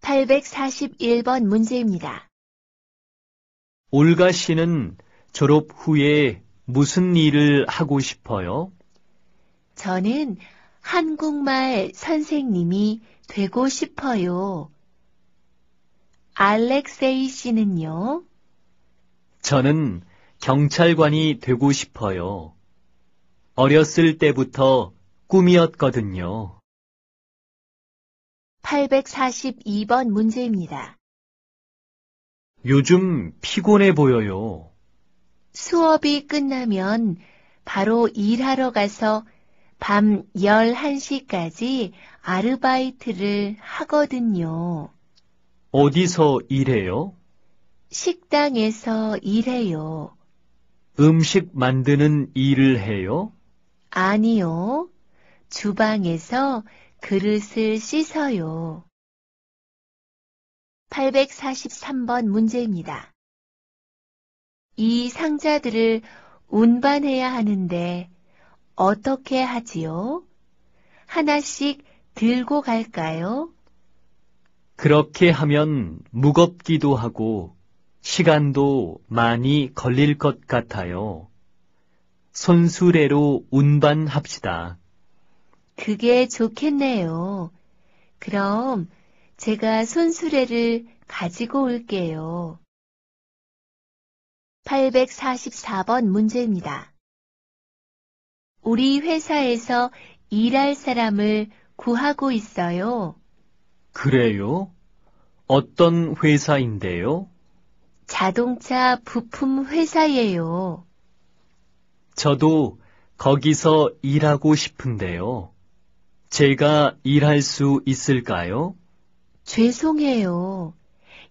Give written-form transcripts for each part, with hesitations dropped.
841번 문제입니다. 올가 씨는 졸업 후에 무슨 일을 하고 싶어요? 저는 한국말 선생님이 되고 싶어요. 알렉세이 씨는요? 저는 경찰관이 되고 싶어요. 어렸을 때부터 꿈이었거든요. 842번 문제입니다. 요즘 피곤해 보여요. 수업이 끝나면 바로 일하러 가서 밤 11시까지 아르바이트를 하거든요. 어디서 일해요? 식당에서 일해요. 음식 만드는 일을 해요? 아니요. 주방에서 그릇을 씻어요. 843번 문제입니다. 이 상자들을 운반해야 하는데 어떻게 하지요? 하나씩 들고 갈까요? 그렇게 하면 무겁기도 하고 시간도 많이 걸릴 것 같아요. 손수레로 운반합시다. 그게 좋겠네요. 그럼 제가 손수레를 가지고 올게요. 844번 문제입니다. 우리 회사에서 일할 사람을 구하고 있어요. 그래요? 어떤 회사인데요? 자동차 부품 회사예요. 저도 거기서 일하고 싶은데요. 제가 일할 수 있을까요? 죄송해요.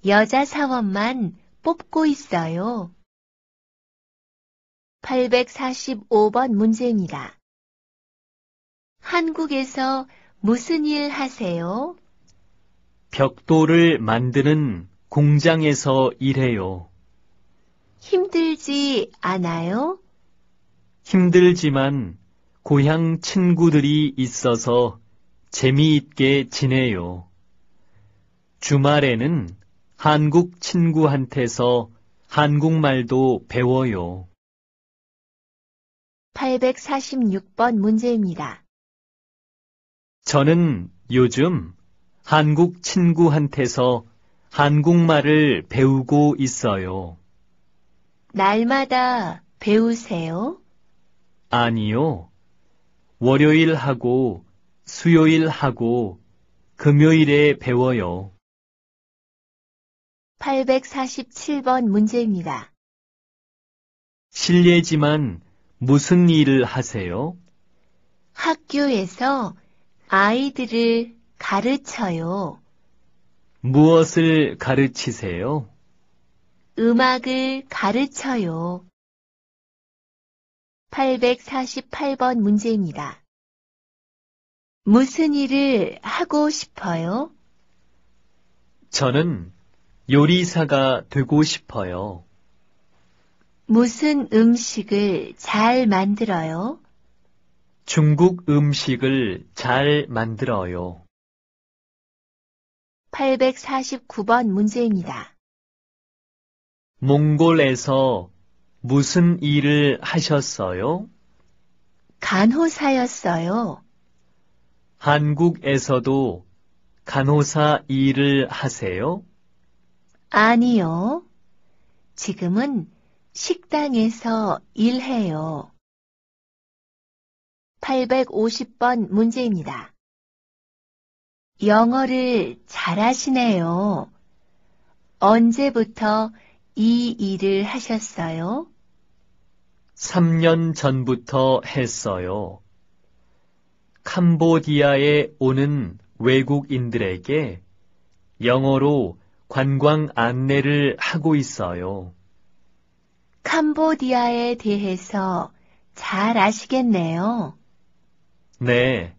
여자 사원만 뽑고 있어요. 845번 문제입니다. 한국에서 무슨 일 하세요? 벽돌을 만드는 공장에서 일해요. 힘들지 않아요? 힘들지만 고향 친구들이 있어서 재미있게 지내요. 주말에는 한국 친구한테서 한국말도 배워요. 846번 문제입니다. 저는 요즘 한국 친구한테서 한국말을 배우고 있어요. 날마다 배우세요? 아니요. 월요일하고 수요일하고 금요일에 배워요. 847번 문제입니다. 실례지만 무슨 일을 하세요? 학교에서 아이들을 가르쳐요. 무엇을 가르치세요? 음악을 가르쳐요. 848번 문제입니다. 무슨 일을 하고 싶어요? 저는 요리사가 되고 싶어요. 무슨 음식을 잘 만들어요? 중국 음식을 잘 만들어요. 849번 문제입니다. 몽골에서 무슨 일을 하셨어요? 간호사였어요. 한국에서도 간호사 일을 하세요? 아니요. 지금은 식당에서 일해요. 850번 문제입니다. 영어를 잘하시네요. 언제부터 이 일을 하셨어요? 3년 전부터 했어요. 캄보디아에 오는 외국인들에게 영어로 관광 안내를 하고 있어요. 캄보디아에 대해서 잘 아시겠네요. 네,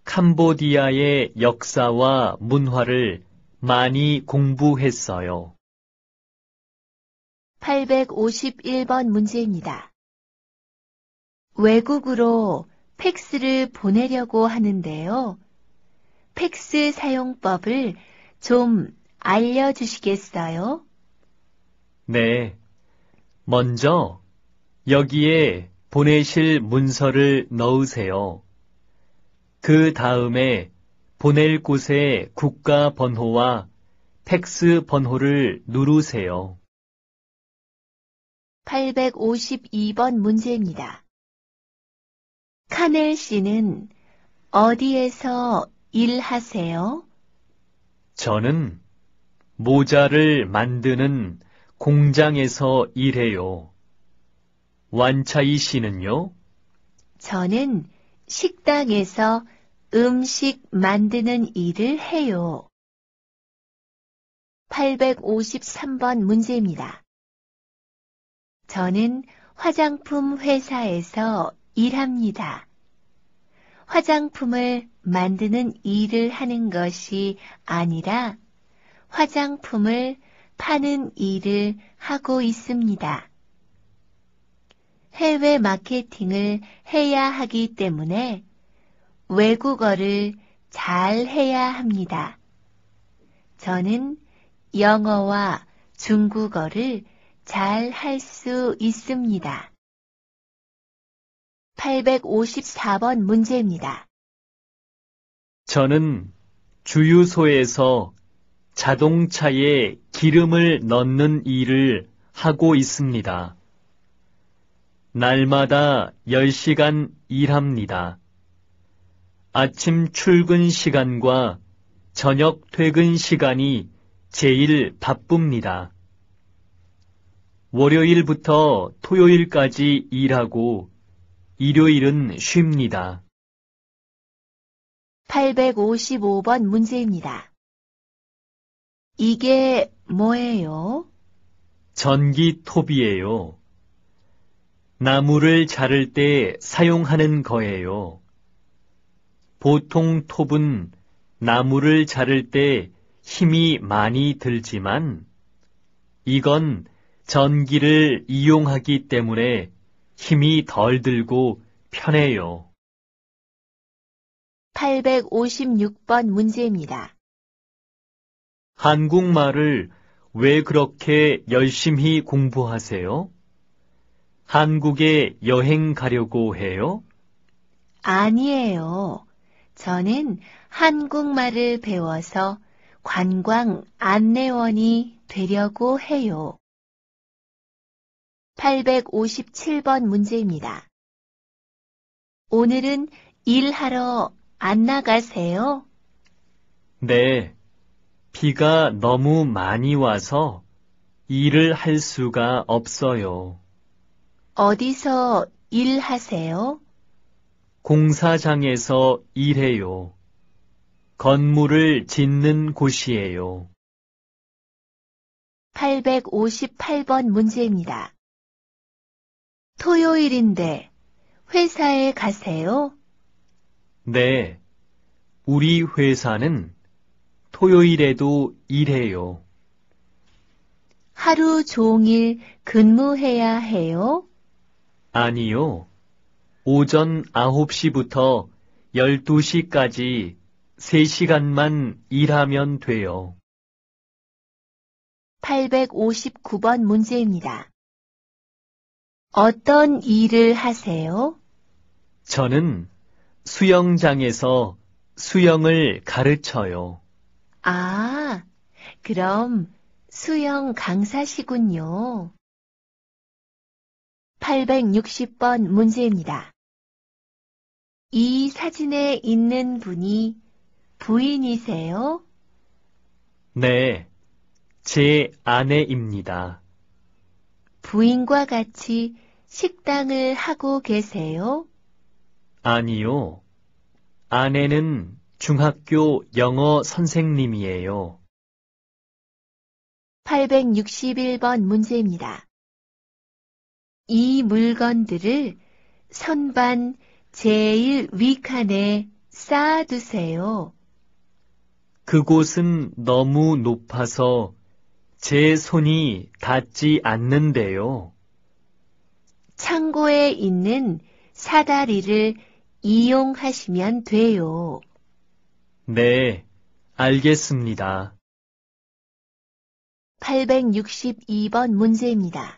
캄보디아의 역사와 문화를 많이 공부했어요. 851번 문제입니다. 외국으로 팩스를 보내려고 하는데요. 팩스 사용법을 좀 알려주시겠어요? 네. 먼저 여기에 보내실 문서를 넣으세요. 그 다음에 보낼 곳의 국가 번호와 팩스 번호를 누르세요. 852번 문제입니다. 카넬 씨는 어디에서 일하세요? 저는 모자를 만드는 공장에서 일해요. 완차이 씨는요? 저는 식당에서 음식 만드는 일을 해요. 853번 문제입니다. 저는 화장품 회사에서 일합니다. 화장품을 만드는 일을 하는 것이 아니라 화장품을 파는 일을 하고 있습니다. 해외 마케팅을 해야 하기 때문에 외국어를 잘 해야 합니다. 저는 영어와 중국어를 잘 할 수 있습니다. 854번 문제입니다. 저는 주유소에서 자동차에 기름을 넣는 일을 하고 있습니다. 날마다 10시간 일합니다. 아침 출근 시간과 저녁 퇴근 시간이 제일 바쁩니다. 월요일부터 토요일까지 일하고 일요일은 쉽니다. 855번 문제입니다. 이게 뭐예요? 전기톱이에요. 나무를 자를 때 사용하는 거예요. 보통 톱은 나무를 자를 때 힘이 많이 들지만 이건 전기를 이용하기 때문에 힘이 덜 들고 편해요. 856번 문제입니다. 한국말을 왜 그렇게 열심히 공부하세요? 한국에 여행 가려고 해요? 아니에요. 저는 한국말을 배워서 관광 안내원이 되려고 해요. 857번 문제입니다. 오늘은 일하러 안 나가세요? 네, 비가 너무 많이 와서 일을 할 수가 없어요. 어디서 일하세요? 공사장에서 일해요. 건물을 짓는 곳이에요. 858번 문제입니다. 토요일인데 회사에 가세요? 네, 우리 회사는 토요일에도 일해요. 하루 종일 근무해야 해요? 아니요. 오전 9시부터 12시까지 3시간만 일하면 돼요. 859번 문제입니다. 어떤 일을 하세요? 저는 수영장에서 수영을 가르쳐요. 아, 그럼 수영 강사시군요. 860번 문제입니다. 이 사진에 있는 분이 부인이세요? 네, 제 아내입니다. 부인과 같이 식당을 하고 계세요? 아니요. 아내는 중학교 영어 선생님이에요. 861번 문제입니다. 이 물건들을 선반 제일 윗칸에 쌓아두세요. 그곳은 너무 높아서 제 손이 닿지 않는데요. 창고에 있는 사다리를 이용하시면 돼요. 네, 알겠습니다. 862번 문제입니다.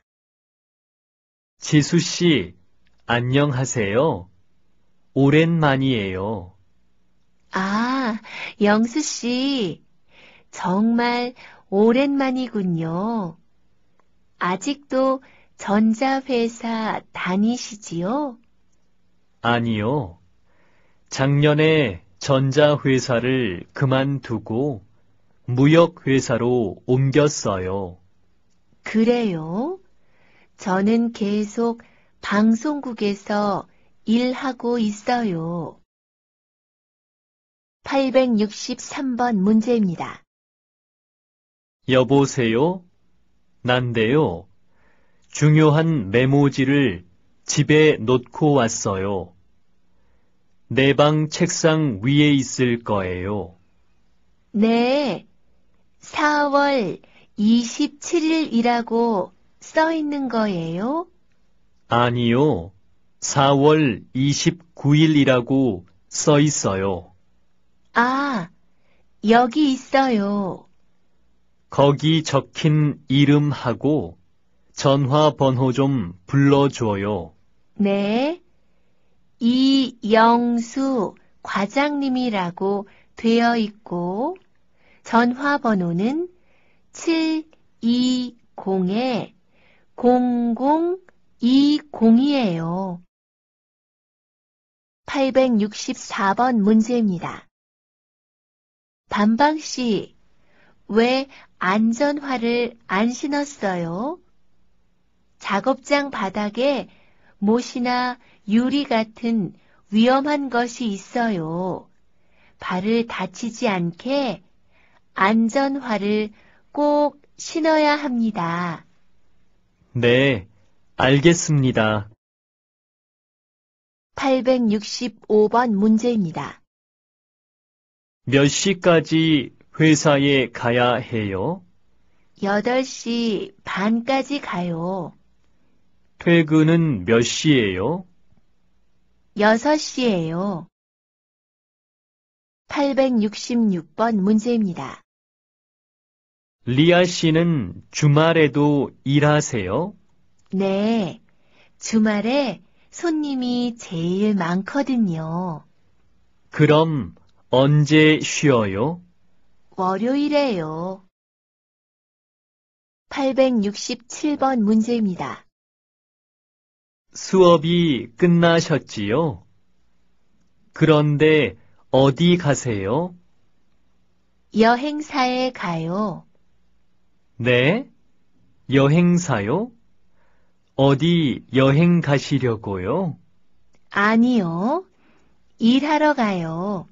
지수 씨, 안녕하세요. 오랜만이에요. 아, 영수 씨. 정말 오랜만이군요. 아직도 전자회사 다니시지요? 아니요. 작년에 전자회사를 그만두고 무역회사로 옮겼어요. 그래요? 저는 계속 방송국에서 일하고 있어요. 863번 문제입니다. 여보세요? 난데요. 중요한 메모지를 집에 놓고 왔어요. 내 방 책상 위에 있을 거예요. 네, 4월 27일이라고 써 있는 거예요? 아니요. 4월 29일이라고 써 있어요. 아, 여기 있어요. 거기 적힌 이름하고 전화번호 좀 불러줘요. 네, 이영수 과장님이라고 되어 있고, 전화번호는 720-0020이에요. 864번 문제입니다. 반방씨, 왜 안전화를 안 신었어요? 작업장 바닥에 못이나 유리 같은 위험한 것이 있어요. 발을 다치지 않게 안전화를 꼭 신어야 합니다. 네, 알겠습니다. 865번 문제입니다. 몇 시까지 회사에 가야 해요? 8시 반까지 가요. 퇴근은 몇 시예요? 6시예요. 866번 문제입니다. 리아 씨는 주말에도 일하세요? 네, 주말에 손님이 제일 많거든요. 그럼 언제 쉬어요? 월요일에요. 867번 문제입니다. 수업이 끝나셨지요? 그런데 어디 가세요? 여행사에 가요. 네? 여행사요? 어디 여행 가시려고요? 아니요, 일하러 가요.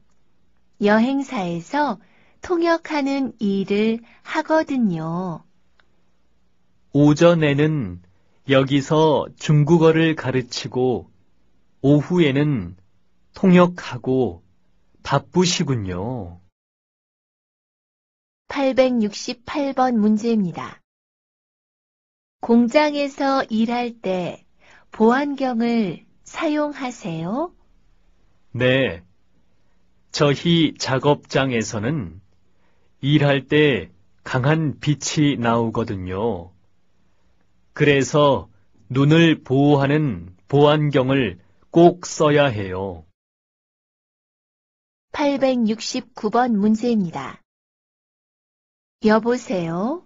여행사에서 통역하는 일을 하거든요. 오전에는 여기서 중국어를 가르치고 오후에는 통역하고 바쁘시군요. 868번 문제입니다. 공장에서 일할 때 보안경을 사용하세요? 네. 저희 작업장에서는 일할 때 강한 빛이 나오거든요. 그래서 눈을 보호하는 보안경을 꼭 써야 해요. 869번 문제입니다. 여보세요?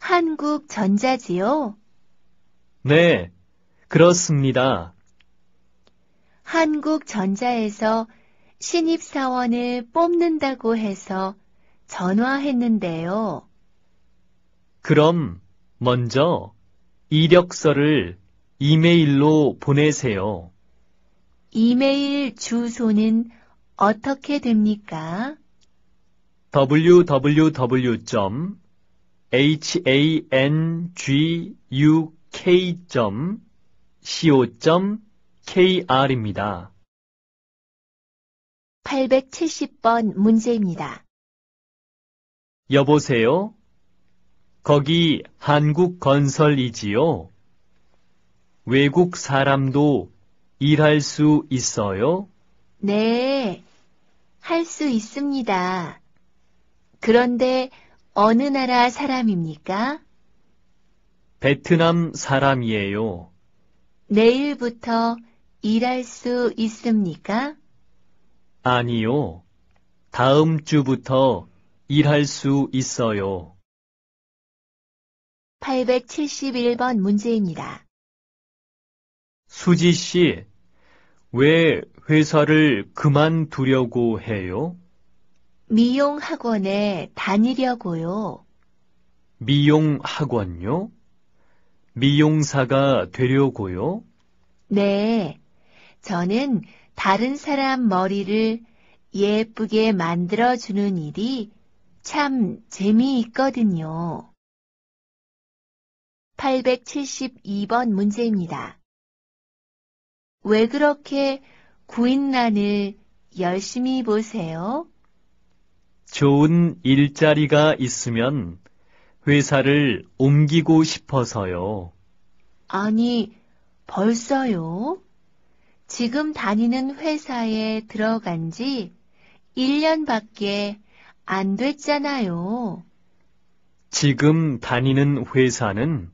한국전자지요? 네, 그렇습니다. 한국전자에서 신입사원을 뽑는다고 해서 전화했는데요. 그럼 먼저 이력서를 이메일로 보내세요. 이메일 주소는 어떻게 됩니까? www.hanguk.co.kr입니다. 870번 문제입니다. 여보세요? 거기 한국건설이지요? 외국 사람도 일할 수 있어요? 네, 할 수 있습니다. 그런데 어느 나라 사람입니까? 베트남 사람이에요. 내일부터 일할 수 있습니까? 아니요. 다음 주부터 일할 수 있어요. 871번 문제입니다. 수지 씨, 왜 회사를 그만두려고 해요? 미용 학원에 다니려고요. 미용 학원요? 미용사가 되려고요? 네, 저는 다른 사람 머리를 예쁘게 만들어주는 일이 참 재미있거든요. 872번 문제입니다. 왜 그렇게 구인란을 열심히 보세요? 좋은 일자리가 있으면 회사를 옮기고 싶어서요. 아니, 벌써요? 지금 다니는 회사에 들어간 지 1년밖에 안 됐잖아요. 지금 다니는 회사는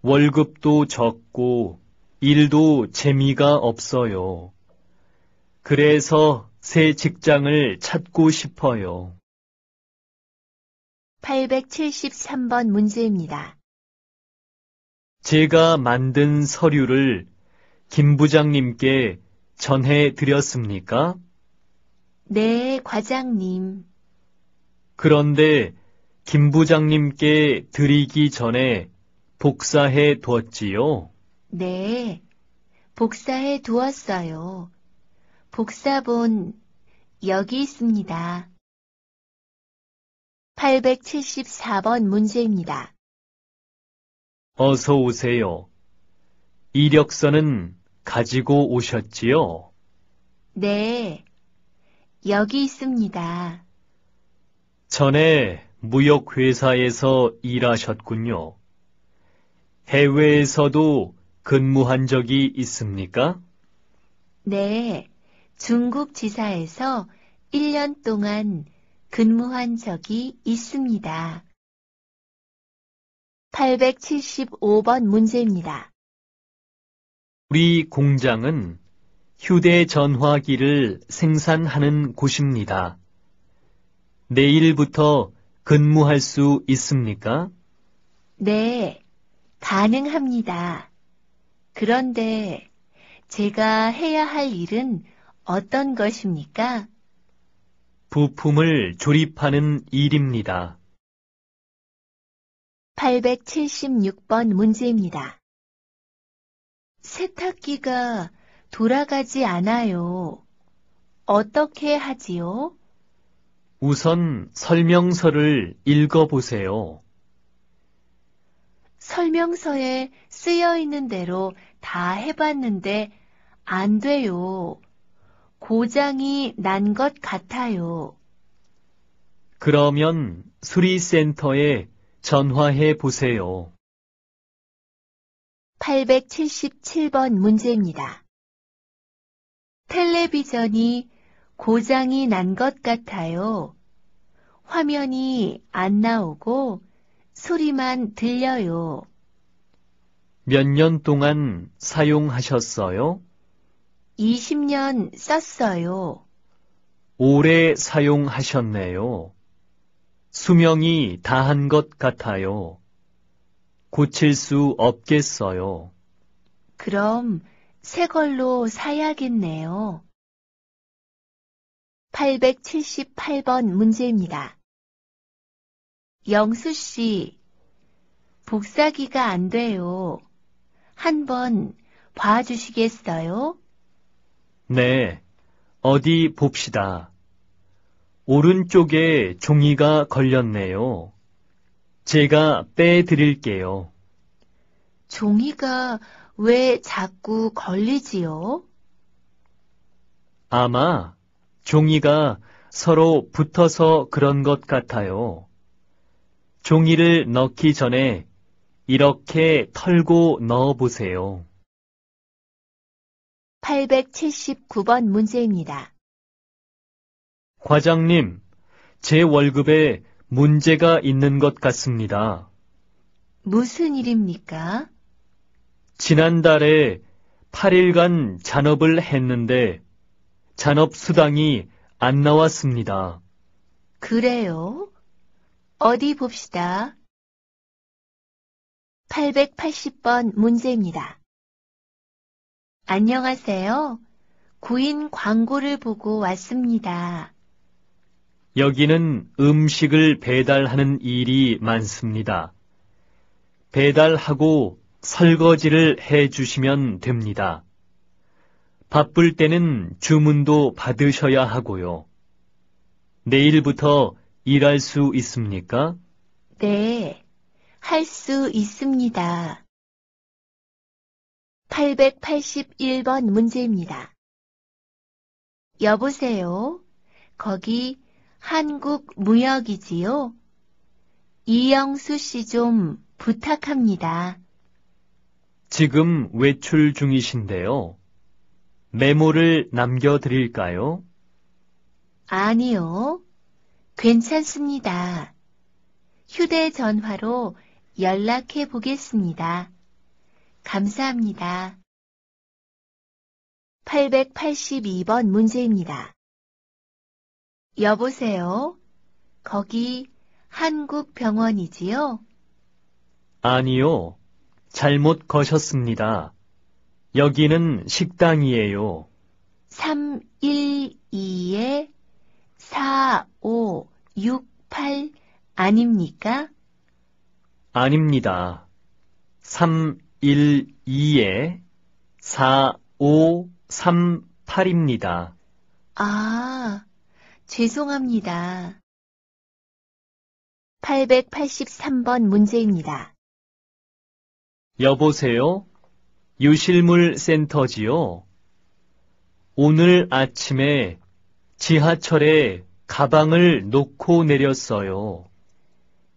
월급도 적고 일도 재미가 없어요. 그래서 새 직장을 찾고 싶어요. 873번 문제입니다. 제가 만든 서류를 김 부장님께 전해 드렸습니까? 네, 과장님. 그런데 김 부장님께 드리기 전에 복사해 두었지요. 네, 복사해 두었어요. 복사본 여기 있습니다. 874번 문제입니다. 어서 오세요. 이력서는 가지고 오셨지요? 네, 여기 있습니다. 전에 무역회사에서 일하셨군요. 해외에서도 근무한 적이 있습니까? 네, 중국 지사에서 1년 동안 근무한 적이 있습니다. 875번 문제입니다. 우리 공장은 휴대전화기를 생산하는 곳입니다. 내일부터 근무할 수 있습니까? 네, 가능합니다. 그런데 제가 해야 할 일은 어떤 것입니까? 부품을 조립하는 일입니다. 876번 문제입니다. 세탁기가 돌아가지 않아요. 어떻게 하지요? 우선 설명서를 읽어보세요. 설명서에 쓰여 있는 대로 다 해봤는데 안 돼요. 고장이 난 것 같아요. 그러면 수리센터에 전화해 보세요. 877번 문제입니다. 텔레비전이 고장이 난 것 같아요. 화면이 안 나오고 소리만 들려요. 몇 년 동안 사용하셨어요? 20년 썼어요. 오래 사용하셨네요. 수명이 다한 것 같아요. 고칠 수 없겠어요. 그럼 새 걸로 사야겠네요. 878번 문제입니다. 영수 씨, 복사기가 안 돼요. 한번 봐주시겠어요? 네, 어디 봅시다. 오른쪽에 종이가 걸렸네요. 제가 빼드릴게요. 종이가 왜 자꾸 걸리지요? 아마 종이가 서로 붙어서 그런 것 같아요. 종이를 넣기 전에 이렇게 털고 넣어보세요. 879번 문제입니다. 과장님, 제 월급에 문제가 있는 것 같습니다. 무슨 일입니까? 지난달에 8일간 잔업을 했는데 잔업 수당이 안 나왔습니다. 그래요? 어디 봅시다. 880번 문제입니다. 안녕하세요. 구인 광고를 보고 왔습니다. 여기는 음식을 배달하는 일이 많습니다. 배달하고 설거지를 해 주시면 됩니다. 바쁠 때는 주문도 받으셔야 하고요. 내일부터 일할 수 있습니까? 네, 할 수 있습니다. 881번 문제입니다. 여보세요? 거기 한국무역이지요? 이영수 씨 좀 부탁합니다. 지금 외출 중이신데요. 메모를 남겨드릴까요? 아니요, 괜찮습니다. 휴대전화로 연락해 보겠습니다. 감사합니다. 882번 문제입니다. 여보세요? 거기 한국병원이지요? 아니요. 잘못 거셨습니다. 여기는 식당이에요. 312-4568 아닙니까? 아닙니다. 312-4538입니다. 아, 죄송합니다. 883번 문제입니다. 여보세요? 유실물 센터지요? 오늘 아침에 지하철에 가방을 놓고 내렸어요.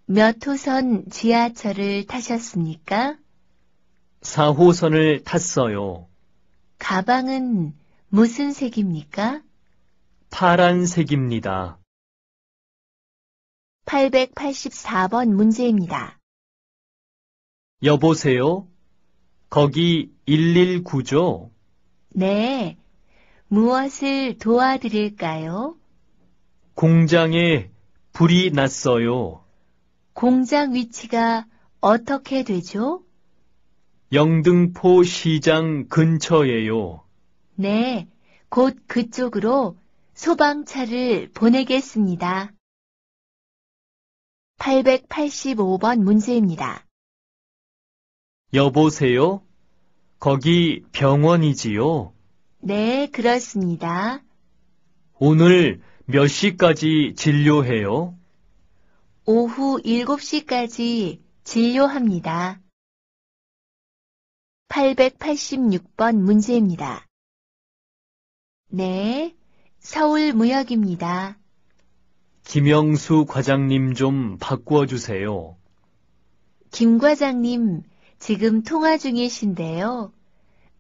몇 호선 지하철을 타셨습니까? 4호선을 탔어요. 가방은 무슨 색입니까? 파란색입니다. 884번 문제입니다. 여보세요? 거기 119죠? 네, 무엇을 도와드릴까요? 공장에 불이 났어요. 공장 위치가 어떻게 되죠? 영등포 시장 근처예요. 네, 곧 그쪽으로 소방차를 보내겠습니다. 885번 문제입니다. 여보세요? 거기 병원이지요? 네, 그렇습니다. 오늘 몇 시까지 진료해요? 오후 7시까지 진료합니다. 886번 문제입니다. 네, 서울무역입니다. 김영수 과장님 좀 바꾸어주세요. 김 과장님, 지금 통화 중이신데요.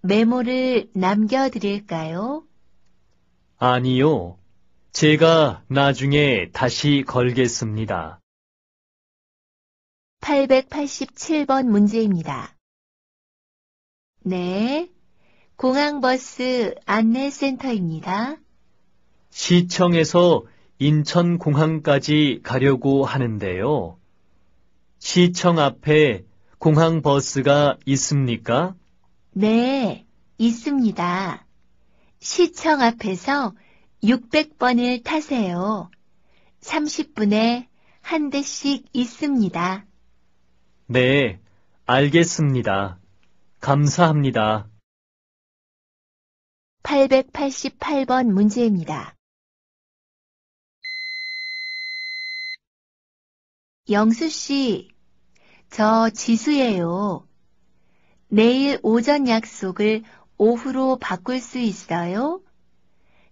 메모를 남겨드릴까요? 아니요. 제가 나중에 다시 걸겠습니다. 887번 문제입니다. 네, 공항버스 안내센터입니다. 시청에서 인천공항까지 가려고 하는데요. 시청 앞에 공항버스가 있습니까? 네, 있습니다. 시청 앞에서 600번을 타세요. 30분에 한 대씩 있습니다. 네, 알겠습니다. 감사합니다. 888번 문제입니다. 영수 씨, 저 지수예요. 내일 오전 약속을 오후로 바꿀 수 있어요?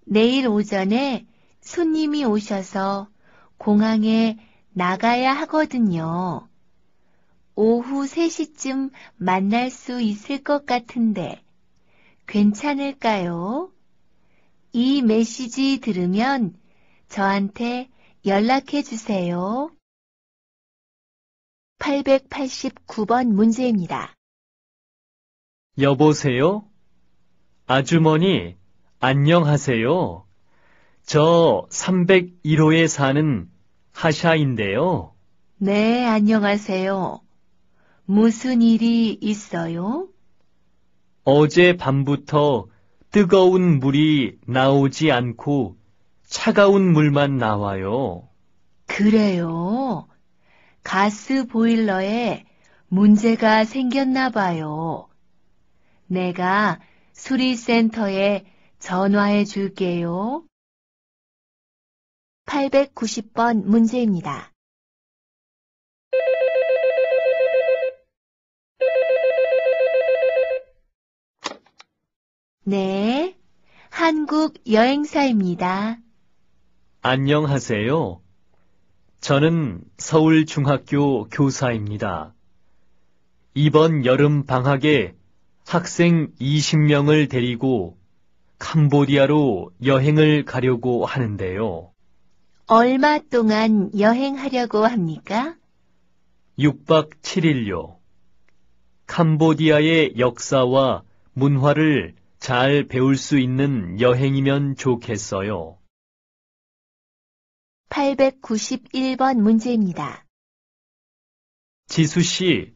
내일 오전에 손님이 오셔서 공항에 나가야 하거든요. 오후 3시쯤 만날 수 있을 것 같은데 괜찮을까요? 이 메시지 들으면 저한테 연락해 주세요. 889번 문제입니다. 여보세요? 아주머니, 안녕하세요. 저 301호에 사는 하샤인데요. 네, 안녕하세요. 무슨 일이 있어요? 어제 밤부터 뜨거운 물이 나오지 않고 차가운 물만 나와요. 그래요. 가스 보일러에 문제가 생겼나 봐요. 내가 수리센터에 전화해 줄게요. 890번 문제입니다. 네, 한국 여행사입니다. 안녕하세요. 저는 서울중학교 교사입니다. 이번 여름 방학에 학생 20명을 데리고 캄보디아로 여행을 가려고 하는데요. 얼마 동안 여행하려고 합니까? 6박 7일요. 캄보디아의 역사와 문화를 잘 배울 수 있는 여행이면 좋겠어요. 891번 문제입니다. 지수 씨,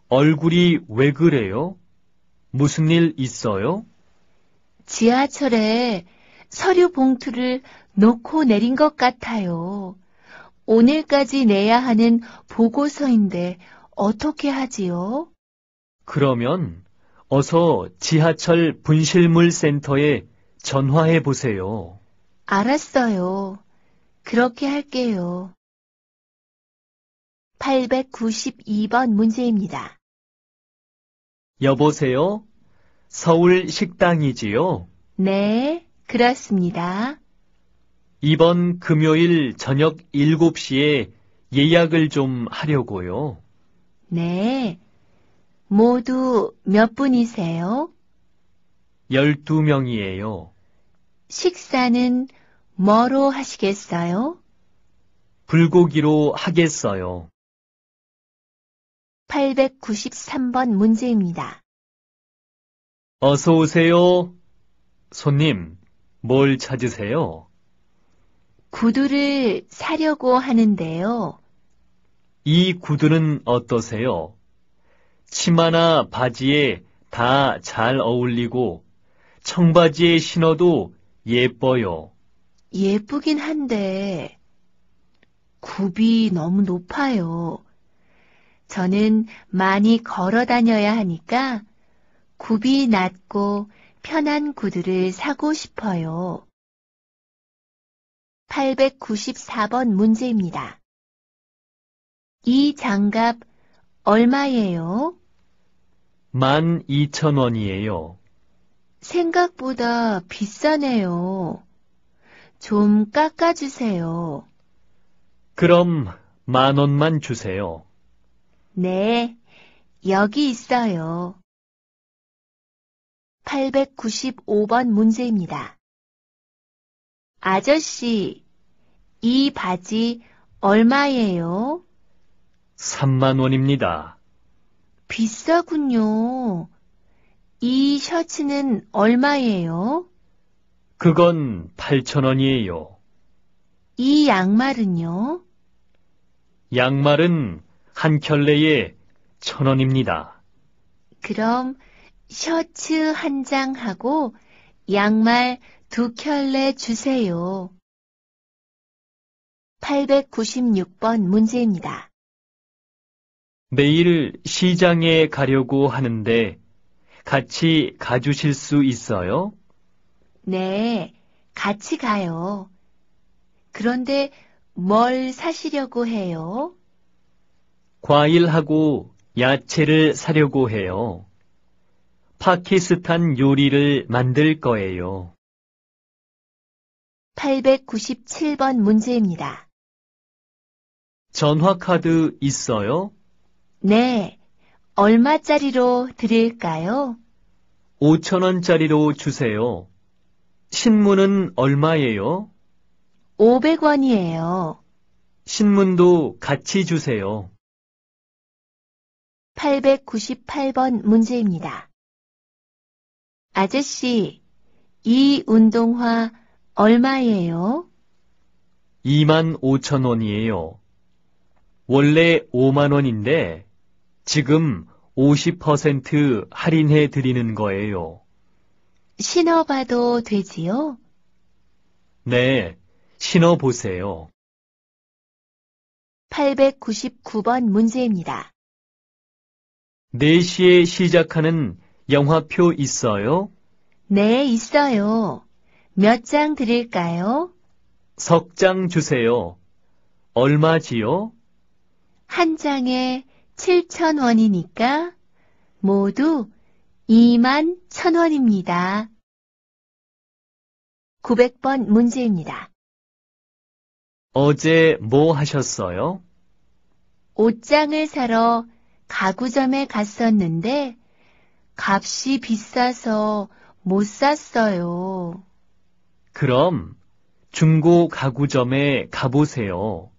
얼굴이 왜 그래요? 무슨 일 있어요? 지하철에 서류 봉투를 놓고 내린 것 같아요. 오늘까지 내야 하는 보고서인데 어떻게 하지요? 그러면 어서 지하철 분실물 센터에 전화해 보세요. 알았어요. 그렇게 할게요. 892번 문제입니다. 여보세요? 서울 식당이지요? 네, 그렇습니다. 이번 금요일 저녁 7시에 예약을 좀 하려고요. 네. 모두 몇 분이세요? 12명이에요. 식사는 뭐로 하시겠어요? 불고기로 하겠어요. 893번 문제입니다. 어서 오세요. 손님, 뭘 찾으세요? 구두를 사려고 하는데요. 이 구두는 어떠세요? 치마나 바지에 다 잘 어울리고 청바지에 신어도 예뻐요. 예쁘긴 한데 굽이 너무 높아요. 저는 많이 걸어 다녀야 하니까 굽이 낮고 편한 구두를 사고 싶어요. 894번 문제입니다. 이 장갑 얼마예요? 12,000원이에요. 생각보다 비싸네요. 좀 깎아주세요. 그럼 10,000원만 주세요. 네, 여기 있어요. 895번 문제입니다. 아저씨, 이 바지 얼마예요? 30,000원입니다. 비싸군요. 이 셔츠는 얼마예요? 그건 8,000원이에요. 이 양말은요? 양말은 한 켤레에 1,000원입니다. 그럼 셔츠 한 장하고 양말 2켤레 주세요. 896번 문제입니다. 내일 시장에 가려고 하는데 같이 가주실 수 있어요? 네, 같이 가요. 그런데 뭘 사시려고 해요? 과일하고 야채를 사려고 해요. 파키스탄 요리를 만들 거예요. 897번 문제입니다. 전화카드 있어요? 네, 얼마짜리로 드릴까요? 5,000원짜리로 주세요. 신문은 얼마예요? 500원이에요. 신문도 같이 주세요. 898번 문제입니다. 아저씨, 이 운동화 얼마예요? 25,000원이에요. 원래 5만 원인데 지금 50% 할인해 드리는 거예요. 신어봐도 되지요? 네, 신어보세요. 899번 문제입니다. 4시에 시작하는 영화표 있어요? 네, 있어요. 몇 장 드릴까요? 석 장 주세요. 얼마지요? 한 장에 7,000원이니까 모두 21,000원입니다. 900번 문제입니다. 어제 뭐 하셨어요? 옷장을 사러 가구점에 갔었는데 값이 비싸서 못 샀어요. 그럼 중고 가구점에 가보세요.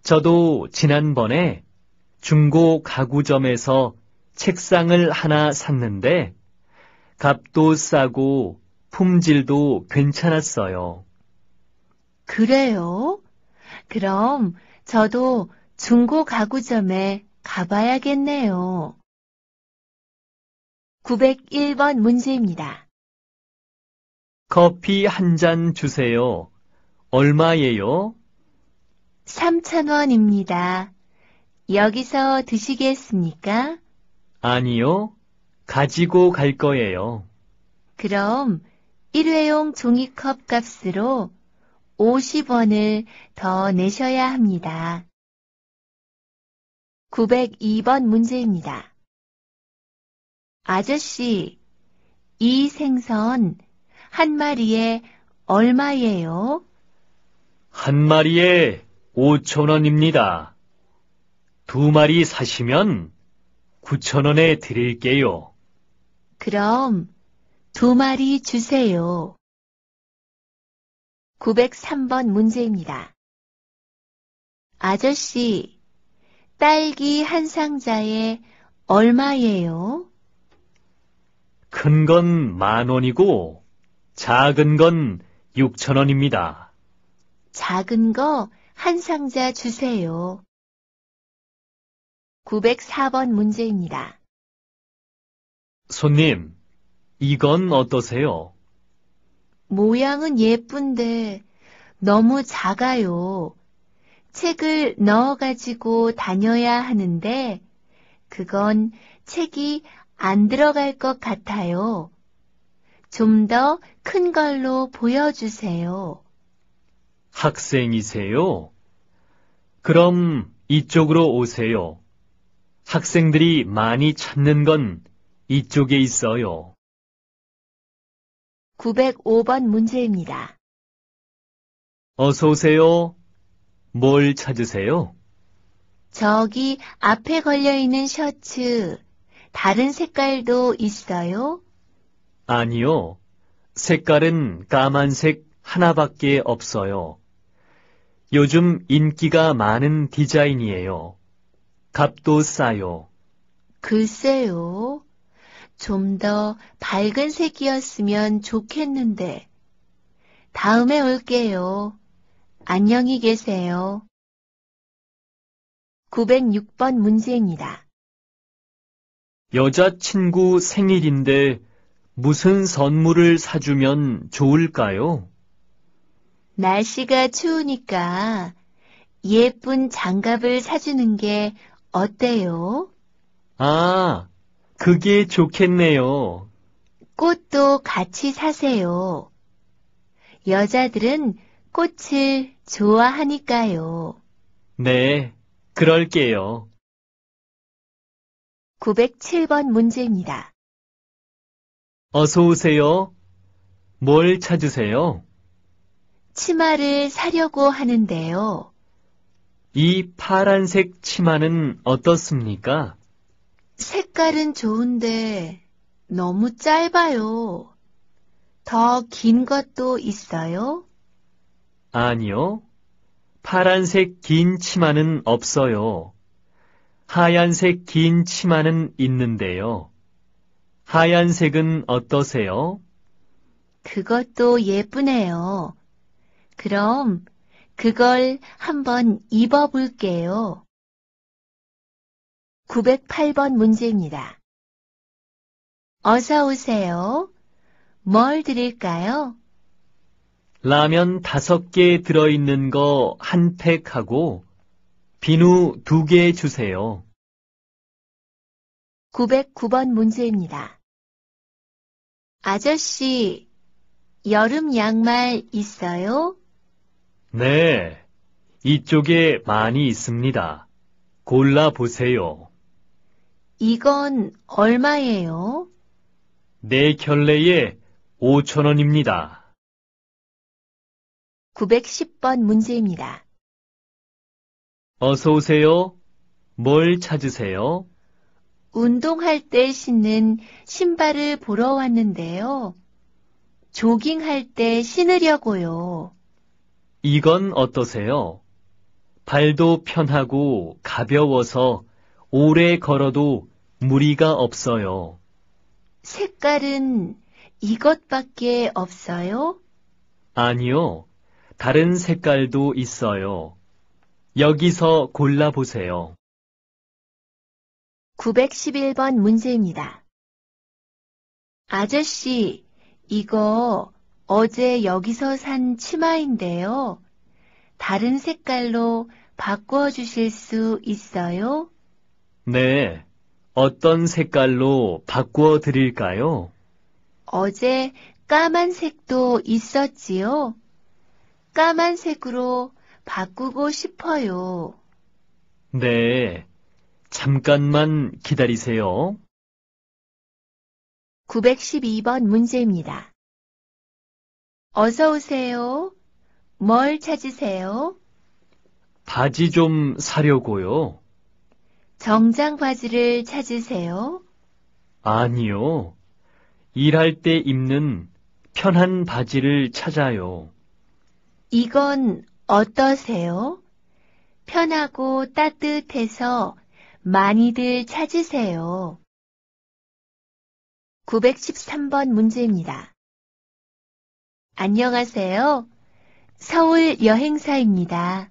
저도 지난번에 중고 가구점에서 책상을 하나 샀는데 값도 싸고 품질도 괜찮았어요. 그래요? 그럼 저도 중고 가구점에 가봐야겠네요. 901번 문제입니다. 커피 한 잔 주세요. 얼마예요? 3,000원입니다. 여기서 드시겠습니까? 아니요. 가지고 갈 거예요. 그럼 일회용 종이컵 값으로 50원을 더 내셔야 합니다. 902번 문제입니다. 아저씨, 이 생선 한 마리에 얼마예요? 한 마리에 5,000원입니다. 2마리 사시면 9,000원에 드릴게요. 그럼 2마리 주세요. 903번 문제입니다. 아저씨, 딸기 한 상자에 얼마예요? 큰 건 10,000원이고 작은 건 6,000원입니다. 작은 거 한 상자 주세요. 904번 문제입니다. 손님, 이건 어떠세요? 모양은 예쁜데 너무 작아요. 책을 넣어가지고 다녀야 하는데 그건 책이 안 들어갈 것 같아요. 좀 더 큰 걸로 보여주세요. 학생이세요? 그럼 이쪽으로 오세요. 학생들이 많이 찾는 건 이쪽에 있어요. 905번 문제입니다. 어서 오세요. 뭘 찾으세요? 저기 앞에 걸려있는 셔츠, 다른 색깔도 있어요? 아니요. 색깔은 까만색 하나밖에 없어요. 요즘 인기가 많은 디자인이에요. 값도 싸요. 글쎄요. 좀 더 밝은 색이었으면 좋겠는데. 다음에 올게요. 안녕히 계세요. 906번 문제입니다. 여자친구 생일인데 무슨 선물을 사주면 좋을까요? 날씨가 추우니까 예쁜 장갑을 사주는 게 어때요? 아, 그게 좋겠네요. 꽃도 같이 사세요. 여자들은 꽃을 좋아하니까요. 네, 그럴게요. 907번 문제입니다. 어서 오세요. 뭘 찾으세요? 치마를 사려고 하는데요. 이 파란색 치마는 어떻습니까? 색깔은 좋은데 너무 짧아요. 더 긴 것도 있어요? 아니요. 파란색 긴 치마는 없어요. 하얀색 긴 치마는 있는데요. 하얀색은 어떠세요? 그것도 예쁘네요. 그럼 그걸 한번 입어볼게요. 908번 문제입니다. 어서 오세요. 뭘 드릴까요? 라면 5개 들어있는 거 한 팩하고 비누 2개 주세요. 909번 문제입니다. 아저씨, 여름 양말 있어요? 네, 이쪽에 많이 있습니다. 골라보세요. 이건 얼마예요? 네 켤레에 5,000원입니다. 910번 문제입니다. 어서 오세요. 뭘 찾으세요? 운동할 때 신는 신발을 보러 왔는데요. 조깅할 때 신으려고요. 이건 어떠세요? 발도 편하고 가벼워서 오래 걸어도 무리가 없어요. 색깔은 이것밖에 없어요? 아니요, 다른 색깔도 있어요. 여기서 골라보세요. 911번 문제입니다. 아저씨, 이거 어제 여기서 산 치마인데요. 다른 색깔로 바꾸어 주실 수 있어요? 네, 어떤 색깔로 바꾸어 드릴까요? 어제 까만색도 있었지요? 까만색으로 바꾸고 싶어요. 네, 잠깐만 기다리세요. 912번 문제입니다. 어서 오세요. 뭘 찾으세요? 바지 좀 사려고요. 정장 바지를 찾으세요? 아니요, 일할 때 입는 편한 바지를 찾아요. 이건 어떠세요? 편하고 따뜻해서 많이들 찾으세요. 913번 문제입니다. 안녕하세요. 서울 여행사입니다.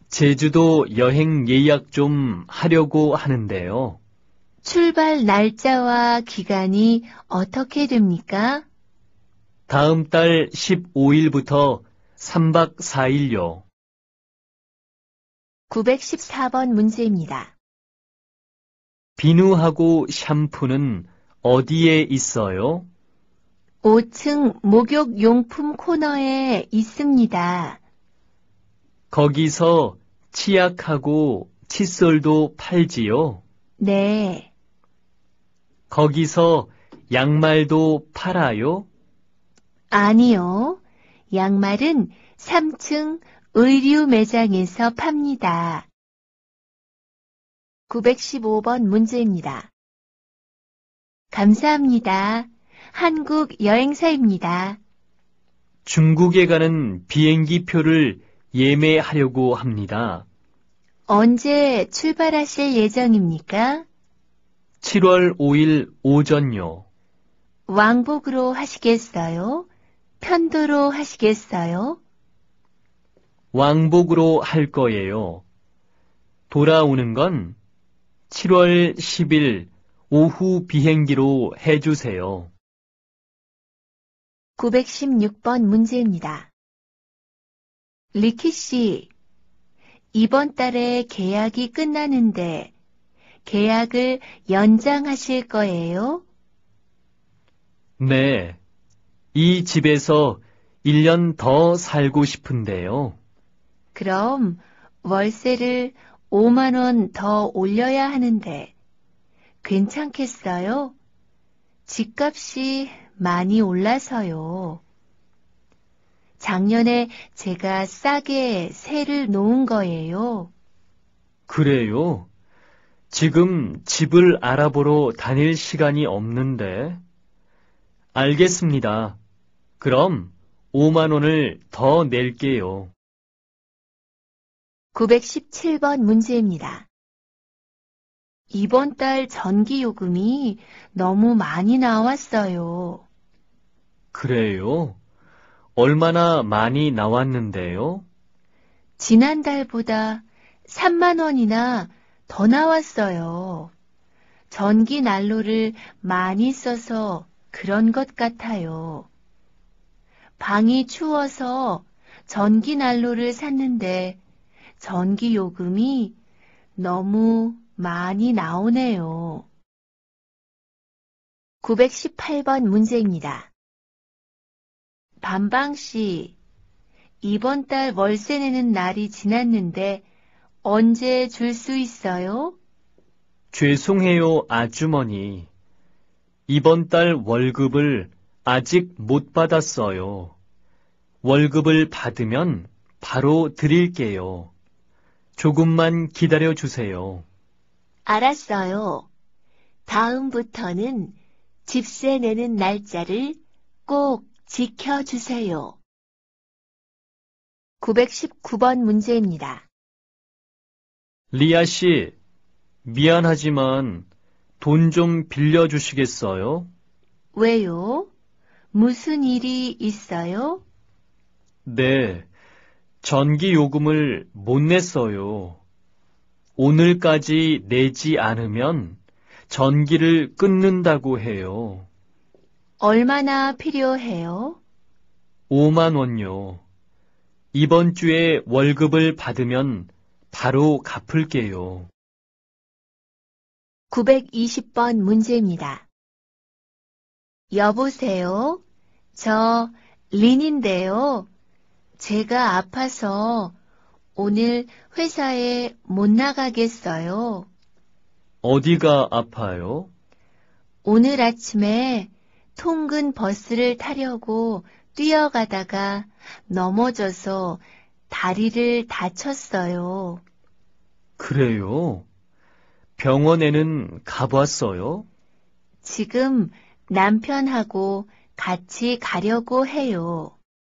제주도 여행 예약 좀 하려고 하는데요. 출발 날짜와 기간이 어떻게 됩니까? 다음 달 15일부터 3박 4일요. 914번 문제입니다. 비누하고 샴푸는 어디에 있어요? 5층 목욕용품 코너에 있습니다. 거기서 치약하고 칫솔도 팔지요? 네, 거기서 양말도 팔아요? 아니요. 양말은 3층 의류 매장에서 팝니다. 915번 문제입니다. 감사합니다. 한국 여행사입니다. 중국에 가는 비행기 표를 예매하려고 합니다. 언제 출발하실 예정입니까? 7월 5일 오전요. 왕복으로 하시겠어요? 편도로 하시겠어요? 왕복으로 할 거예요. 돌아오는 건 7월 10일 오후 비행기로 해주세요. 916번 문제입니다. 리키 씨, 이번 달에 계약이 끝나는데 계약을 연장하실 거예요? 네, 이 집에서 1년 더 살고 싶은데요. 그럼 월세를 5만 원 더 올려야 하는데 괜찮겠어요? 집값이 많이 올라서요. 작년에 제가 싸게 세를 놓은 거예요. 그래요? 지금 집을 알아보러 다닐 시간이 없는데. 알겠습니다. 그럼 5만 원을 더 낼게요. 917번 문제입니다. 이번 달 전기 요금이 너무 많이 나왔어요. 그래요? 얼마나 많이 나왔는데요? 지난달보다 3만 원이나 더 나왔어요. 전기 난로를 많이 써서 그런 것 같아요. 방이 추워서 전기 난로를 샀는데 전기 요금이 너무 많이 나오네요. 918번 문제입니다. 반방씨, 이번 달 월세 내는 날이 지났는데 언제 줄 수 있어요? 죄송해요, 아주머니. 이번 달 월급을 아직 못 받았어요. 월급을 받으면 바로 드릴게요. 조금만 기다려 주세요. 알았어요. 다음부터는 집세 내는 날짜를 꼭 지켜주세요. 919번 문제입니다. 리아 씨, 미안하지만 돈 좀 빌려주시겠어요? 왜요? 무슨 일이 있어요? 네, 전기 요금을 못 냈어요. 오늘까지 내지 않으면 전기를 끊는다고 해요. 얼마나 필요해요? 5만 원요. 이번 주에 월급을 받으면 바로 갚을게요. 920번 문제입니다. 여보세요? 저 린인데요. 제가 아파서 오늘 회사에 못 나가겠어요. 어디가 아파요? 오늘 아침에 통근 버스를 타려고 뛰어가다가 넘어져서 다리를 다쳤어요. 그래요? 병원에는 가봤어요? 지금 남편하고 같이 가려고 해요.